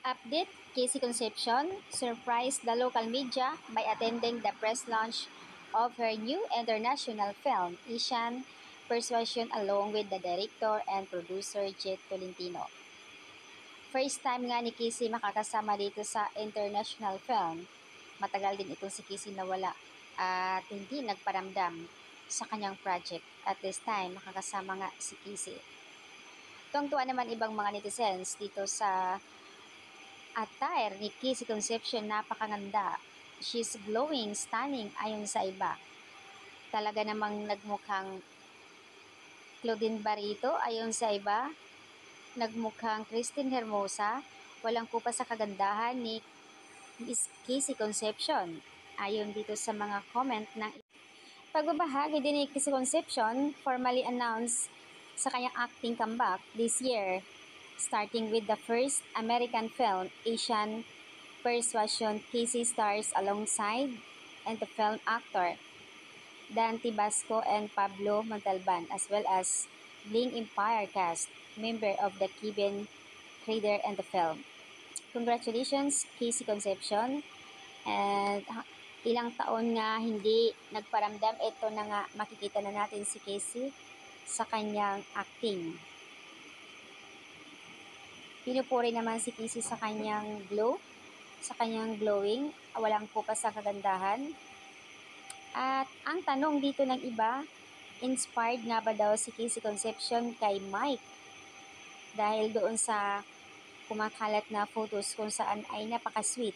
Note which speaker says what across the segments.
Speaker 1: Update, Casey Concepcion surprised the local media by attending the press launch of her new international film, Asian Persuasion, along with the director and producer Jet Tolentino. First time nga ni Casey makakasama dito sa international film. Matagal din itong si Casey nawala at hindi nagparamdam sa kanyang project. At this time, makakasama nga si Casey. Tuwang-tuwa naman ibang mga netizens dito sa attire ni Casey Concepcion. Napakaganda. She's glowing, stunning ayon sa iba. Talaga namang nagmukhang Claudine Barreto ayon sa iba. Nagmukhang Christine Hermosa. Walang kupa sa kagandahan ni Miss Casey Concepcion ayon dito sa mga comment ng pagbabahagi din ni Casey Concepcion formally announced sa kanyang acting comeback this year, starting with the first American film, Asian Persuasion. Casey stars alongside and the film actor Dante Basco and Pablo Montalban, as well as Bling Empire cast member of the Kevin Crader and the film. Congratulations, Casey Concepcion. And ilang taon nga hindi nagparamdam, ito na nga makikita na natin si Casey sa kanyang acting. Pinupuri naman si Casey sa kanyang glow, sa kanyang glowing, walang kupa sa kagandahan. At ang tanong dito ng iba, inspired nga ba daw si Casey Concepcion kay Mike? Dahil doon sa kumakalat na photos kung saan ay napaka-sweet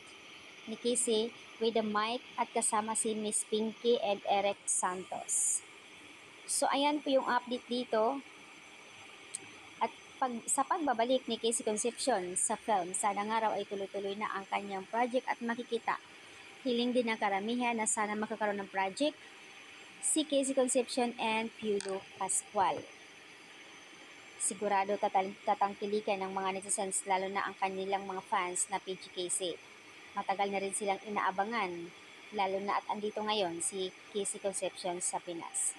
Speaker 1: ni Casey with the mic at kasama si Miss Pinky and Eric Santos. So ayan po yung update dito. At sa pagbabalik ni Casey Concepcion sa film, sana nga raw ay tuloy-tuloy na ang kanyang project at makikita. Hiling din ng karamihan na sana makakaroon ng project si Casey Concepcion and Piolo Pascual. Sigurado tatangkilikan ng mga netizens, lalo na ang kanilang mga fans na PG Casey. Matagal na rin silang inaabangan, lalo na at andito ngayon si Casey Concepcion sa Pinas.